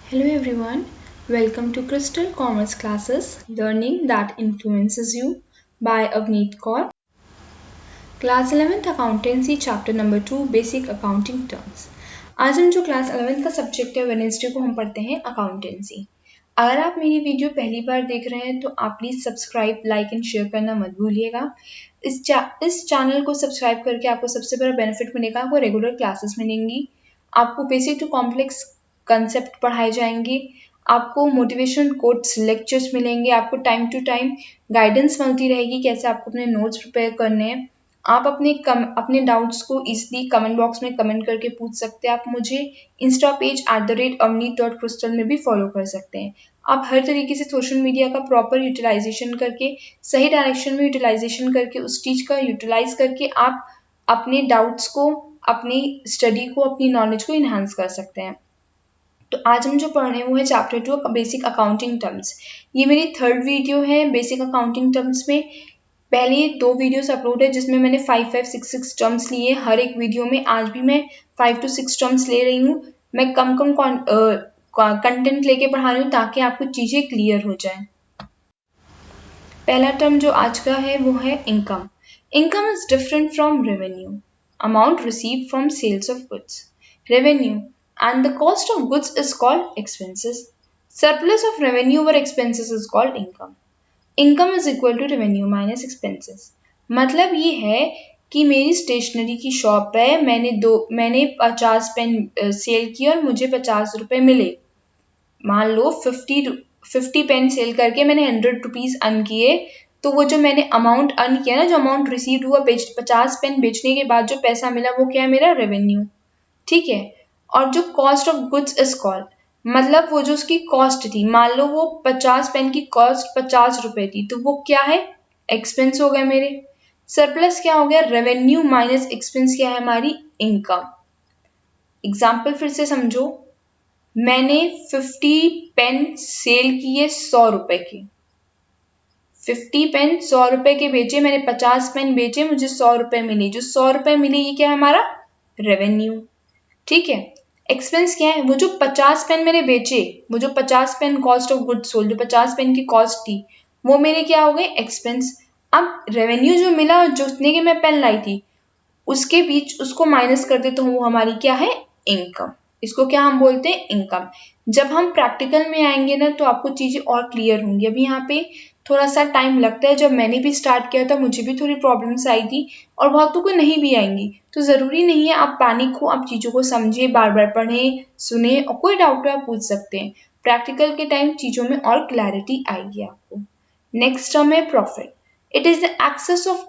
Hello everyone, welcome to Crystal Commerce Classes Learning that Influences You by Avneet Kaur. Class 11th Accountancy Chapter Number 2 Basic Accounting Terms. आज हम जो class 11th का subject है Wednesday को हम पढ़ते हैं अकाउंटेंसी। अगर आप मेरी वीडियो पहली बार देख रहे हैं तो आप please subscribe, like and share करना मत भूलिएगा। इस चैनल को सब्सक्राइब करके आपको सबसे बड़ा बेनिफिट मिलेगा, आपको रेगुलर क्लासेस मिलेंगी, आपको बेसिक टू कॉम्प्लेक्स कंसेप्ट पढ़ाए जाएंगे, आपको मोटिवेशन कोट्स लेक्चर्स मिलेंगे, आपको टाइम टू टाइम गाइडेंस मिलती रहेगी कैसे आपको अपने नोट्स प्रिपेयर करने हैं। आप अपने डाउट्स को इजीली कमेंट बॉक्स में कमेंट करके पूछ सकते हैं। आप मुझे इंस्टा पेज @avneet.crystal में भी फॉलो कर सकते हैं। आप हर तरीके से सोशल मीडिया का प्रॉपर यूटिलाइजेशन करके, सही डायरेक्शन में यूटिलाइजेशन करके, उस चीज़ का यूटिलाइज करके आप अपने डाउट्स को, अपनी स्टडी को, अपनी नॉलेज को इन्हांस कर सकते हैं। तो आज हम जो पढ़ रहे हैं वो है चैप्टर 2 बेसिक अकाउंटिंग टर्म्स। ये मेरी थर्ड वीडियो है बेसिक अकाउंटिंग टर्म्स में। पहले 2 वीडियोस अपलोड है जिसमें मैंने 5 6 टर्म्स लिए हर एक वीडियो में। आज भी मैं 5 to 6 टर्म्स ले रही हूँ। मैं कम कंटेंट लेके पढ़ा रही हूँ ताकि आपको चीज़ें क्लियर हो जाए। पहला टर्म जो आज का है वो है income. Income is different from revenue, amount received from sales of goods. Revenue and the cost of goods is called expenses. Surplus of revenue over expenses is called income. Income is equal to revenue minus expenses. मतलब ये है कि मेरी stationery की shop है, मैंने 50 pen cell किए और मुझे 50 रुपये मिले। मान लो 50 पेन सेल करके मैंने 100 रुपीज़ अर्न किए, तो वो जो मैंने अमाउंट अर्न किया ना, जो अमाउंट रिसीव हुआ 50 पेन बेचने के बाद जो पैसा मिला वो क्या है, मेरा रेवेन्यू। ठीक है। और जो cost of goods is called, मतलब वो जो उसकी कॉस्ट थी, मान लो वो 50 पेन की कॉस्ट 50 रुपए थी, तो वो क्या है, एक्सपेंस हो गए मेरे। सरप्लस क्या हो गया, रेवेन्यू माइनस एक्सपेंस क्या है, हमारी इनकम। एग्जाम्पल फिर से समझो, मैंने 50 पेन सेल किए 100 रुपए की, 50 पेन 100 रुपए के बेचे, मैंने 50 पेन बेचे, मुझे 100 रुपए मिले। जो 100 रुपए मिले ये क्या है, हमारा रेवेन्यू। ठीक है। एक्सपेंस क्या है, वो जो 50 पेन मैंने बेचे, वो जो 50 pen cost of goods sold, जो 50 पेन की कॉस्ट थी, वो मेरे क्या हो गए, एक्सपेंस। अब रेवेन्यू जो मिला, जितने की मैं पेन लाई थी, उसके बीच उसको माइनस कर देता हूँ, वो हमारी क्या है, इनकम। इसको क्या हम बोलते हैं, इनकम। जब हम प्रैक्टिकल में आएंगे ना तो आपको चीजें और क्लियर होंगी। अभी यहाँ पे थोड़ा सा टाइम लगता है। जब मैंने भी स्टार्ट किया था मुझे भी थोड़ी प्रॉब्लम्स आई थी और बहुतों को नहीं भी आएंगी। तो ज़रूरी नहीं है आप पैनिक हो, आप चीज़ों को समझिए, बार बार पढ़ें, सुने, और कोई डाउट हो आप पूछ सकते हैं। प्रैक्टिकल के टाइम चीज़ों में और क्लैरिटी आएगी आपको। नेक्स्ट टर्म है profit. It is the excess of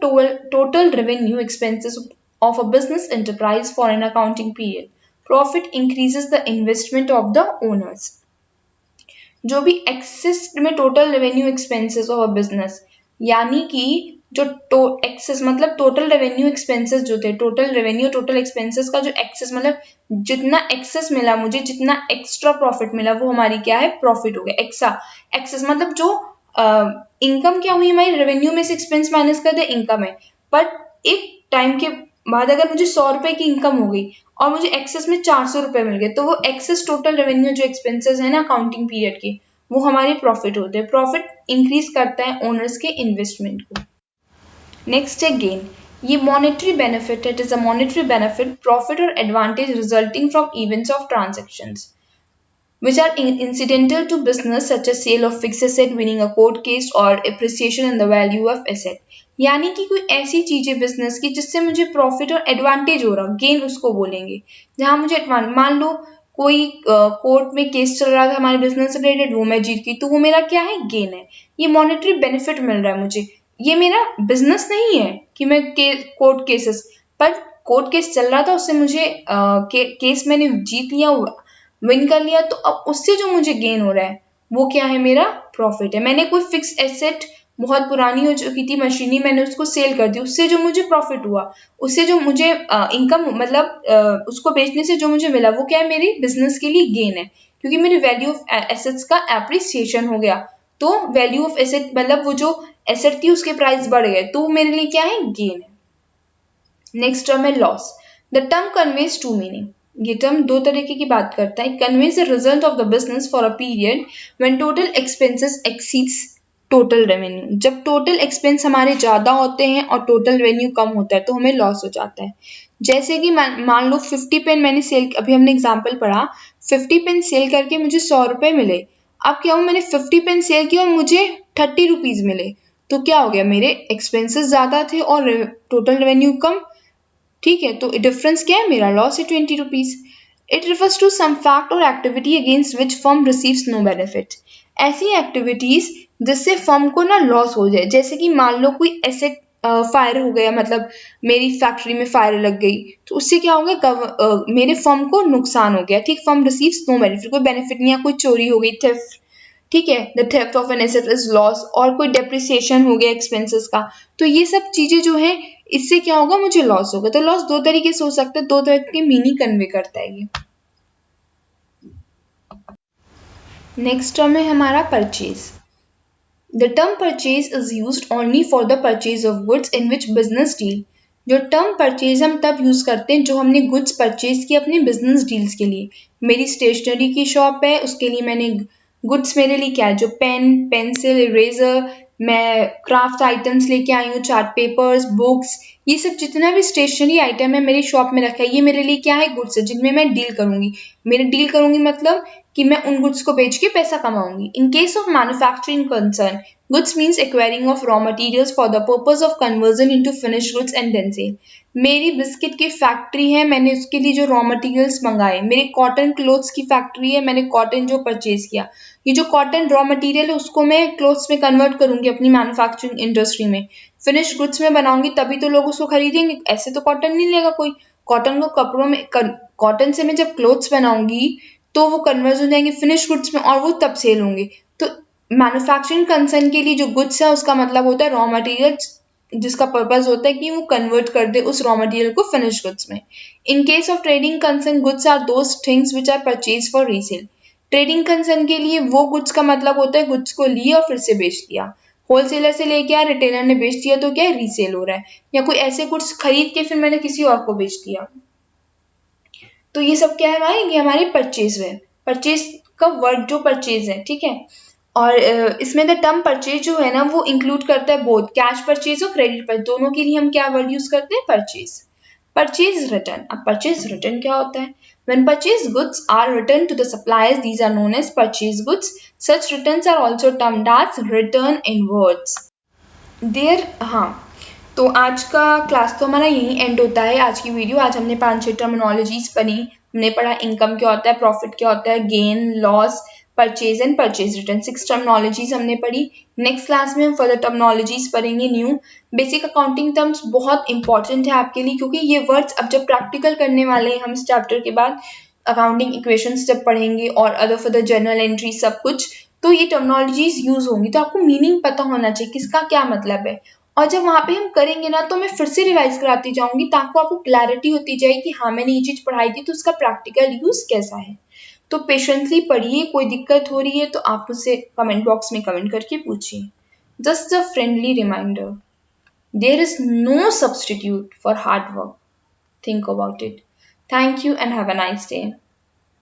total revenue expenses of a business enterprise for an accounting period. Profit increases the investment of the owners. जो भी एक्सेस में total revenue expenses of a business, यानी कि जो access मतलब total revenue expenses जो थे, total revenue total expenses का जो एक्सेस मतलब जितना एक्सेस मिला मुझे, जितना एक्स्ट्रा प्रॉफिट मिला, वो हमारी क्या है, प्रॉफिट हो गया। एक्सेस मतलब जो इनकम क्या हुई हमारी, रेवेन्यू में से एक्सपेंस माइनस कर दे, इनकम है। बट एक टाइम के बाद अगर मुझे 100 रुपए की इनकम हो गई और मुझे एक्सेस में 400 रुपए मिल गए, तो वो एक्सेस टोटल रेवेन्यू जो एक्सपेंसेस है ना अकाउंटिंग पीरियड के, वो हमारे प्रॉफिट होते हैं। प्रॉफिट इंक्रीज करता है ओनर्स के इन्वेस्टमेंट को। नेक्स्ट है गेन। ये मॉनेटरी बेनिफिट है। It is a monetary benefit, profit or advantage resulting from events of transactions which are incidental to business such as sale of fixed asset, winning a court case or appreciation in the value of asset. यानी कि कोई ऐसी चीजें business की जिससे मुझे profit or advantage हो रहा, गेन उसको बोलेंगे। जहां मुझे मान लो कोई कोर्ट में केस चल रहा था हमारे बिजनेस से रिलेटेड, वो मैं जीत गई, तो वो मेरा क्या है, गेन है। ये मॉनेटरी बेनिफिट मिल रहा है मुझे। ये मेरा बिजनेस नहीं है कि मैं कोर्ट केसेस, पर कोर्ट केस चल रहा था, उससे मुझे केस मैंने जीत लिया, विन कर लिया, तो अब उससे जो मुझे गेन हो रहा है वो क्या है, मेरा प्रॉफिट है। मैंने कोई फिक्स एसेट बहुत पुरानी हो चुकी थी मशीनरी, मैंने उसको सेल कर दी, उससे जो मुझे प्रॉफिट हुआ, उससे जो मुझे इनकम मतलब उसको बेचने से जो मुझे मिला, वो क्या है, मेरी बिजनेस के लिए गेन है, क्योंकि मेरी वैल्यू ऑफ एसेट्स का एप्रिसिएशन हो गया। तो वैल्यू ऑफ एसेट मतलब वो जो एसेट थी उसके प्राइस बढ़ गए, तो मेरे लिए क्या है, गेन है। नेक्स्ट टर्म है loss. The term conveys to meaning. ये टर्म दो तरीके की बात करता है. Conveys the result of the business for a period when total expenses exceeds total revenue. जब टोटल एक्सपेंस हमारे ज़्यादा होते हैं और टोटल रेवेन्यू कम होता है तो हमें लॉस हो जाता है. जैसे कि मान लो 50 पेन मैंने सेल, अभी हमने एग्जांपल पढ़ा, 50 पेन सेल करके मुझे 100 रुपये मिले. अब क्या हो, मैंने 50 पेन सेल किया और मुझे 30 रुपीज़ मिले. तो क्या हो गया, मेरे एक्सपेंसेस ज़्यादा थे और टोटल रेवेन्यू कम. ठीक है, तो डिफरेंस क्या है, मेरा लॉस है 20 rupees. It refers to some fact or activity against which firm receives no benefit. ऐसी एक्टिविटीज जिससे फर्म को ना लॉस हो जाए. जैसे कि मान लो कोई ऐसे फायर हो गया, मतलब मेरी फैक्ट्री में फायर लग गई, तो उससे क्या हो गया, मेरे फर्म को नुकसान हो गया. ठीक, फर्म रिसीव्स नो बेनिफिट, कोई बेनिफिट नहीं है, कोई चोरी हो गई, थेफ्ट. ठीक है, the theft of an asset is loss, और कोई डेप्रिसिएशन हो गया एक्सपेंसेस का. तो ये सब चीजें जो है, इससे क्या होगा, मुझे लॉस होगा. तो लॉस दो तरीके से हो सकता है, दो तरह के मीनिंग कन्वे करता है ये. नेक्स्ट टर्म है हमारा purchase. The term purchase is used only for the purchase of goods in which business deal. जो टर्म परचेज हम तब यूज करते हैं जो हमने गुड्स परचेज किए अपने बिजनेस डील्स के लिए. मेरी स्टेशनरी की शॉप है, उसके लिए मैंने गुड्स, मेरे लिए क्या है, जो पेन, पेंसिल, इरेजर, मैं क्राफ्ट आइटम्स लेके आई हूँ, चार्ट पेपर्स, बुक्स, ये सब जितना भी स्टेशनरी आइटम है मेरी शॉप में रखा है, ये मेरे लिए क्या है, गुड्स है जिनमें मैं डील करूंगी. मेरे डील करूंगी मतलब कि मैं उन गुड्स को बेच के पैसा कमाऊंगी. In case of manufacturing concern, goods means acquiring of raw materials for the purpose of conversion into finished goods and then sale. मेरी बिस्किट की फैक्ट्री है, मैंने उसके लिए जो रॉ मटेरियल्स मंगाए. मेरी कॉटन क्लोथ्स की फैक्ट्री है, मैंने कॉटन जो परचेज किया, ये जो कॉटन रॉ मटेरियल है उसको मैं क्लोथ्स में कन्वर्ट करूंगी अपनी मैन्युफैक्चरिंग इंडस्ट्री में, फिनिश्ड गुड्स में बनाऊंगी, तभी तो लोग उसको खरीदेंगे. ऐसे तो कॉटन नहीं लेगा कोई. कॉटन को कपड़ों में, कॉटन से मैं जब क्लोथ्स बनाऊंगी तो वो कन्वर्ट हो जाएंगे फिनिश गुड्स में और वो तब सेल होंगे. तो मैन्युफैक्चरिंग कंसर्न के लिए जो गुड्स है उसका मतलब होता है रॉ मटेरियल, जिसका पर्पज होता है कि वो कन्वर्ट कर दे उस रॉ मटेरियल को फिनिश गुड्स में. In case of trading concern, goods are those things which are purchase for resale. Trading concern के लिए वो गुड्स का मतलब होता है गुड्स को लिया और फिर से बेच दिया. होलसेलर से लेके आया, रिटेलर ने बेच दिया, तो क्या है, रीसेल हो रहा है. या कोई ऐसे गुड्स खरीद के फिर मैंने किसी और को बेच दिया. तो ये सब क्या है भाई, ये हमारी परचेज है. परचेज का वर्ड जो परचेज है, ठीक है. और इसमें द टर्म परचेज जो है ना वो इंक्लूड करता है बोथ कैश परचेज और क्रेडिट परचेज. दोनों के लिए हम क्या वर्ड यूज करते हैं, परचेज. Purchase return. अब परचेज रिटर्न क्या होता है, when purchased goods are returned to the suppliers, these are known as purchase goods. Such returns are also termed as return inwards. देर, हाँ, तो आज का क्लास तो हमारा यहीं एंड होता है. आज की वीडियो, आज हमने 5-6 टर्मिनोलॉजीज पढ़ी. हमने पढ़ा इनकम क्या होता है, प्रॉफिट क्या होता है, gain, loss, purchase and purchase return. 6 terminologies हमने पढ़ी. नेक्स्ट क्लास में हम फर्दर टर्मिनोलॉजीज पढ़ेंगे न्यू. बेसिक अकाउंटिंग टर्म्स बहुत इंपॉर्टेंट है आपके लिए, क्योंकि ये वर्ड्स अब जब प्रैक्टिकल करने वाले हैं हम इस चैप्टर के बाद, अकाउंटिंग इक्वेशंस जब पढ़ेंगे और अदर फर्दर जर्नल एंट्री सब कुछ, तो ये टर्मिनोलॉजीज यूज होंगी. तो आपको मीनिंग पता होना चाहिए किसका क्या मतलब है. और जब वहाँ पे हम करेंगे ना तो मैं फिर से रिवाइज कराती जाऊंगी ताकि आपको क्लैरिटी होती जाए कि हाँ मैंने ये चीज पढ़ाई थी तो उसका प्रैक्टिकल यूज कैसा है. तो पेशेंटली पढ़िए. कोई दिक्कत हो रही है तो आप मुझसे कमेंट बॉक्स में कमेंट करके पूछिए. Just a friendly reminder, there is no substitute for hard work. Think about it. Thank you and have a nice day.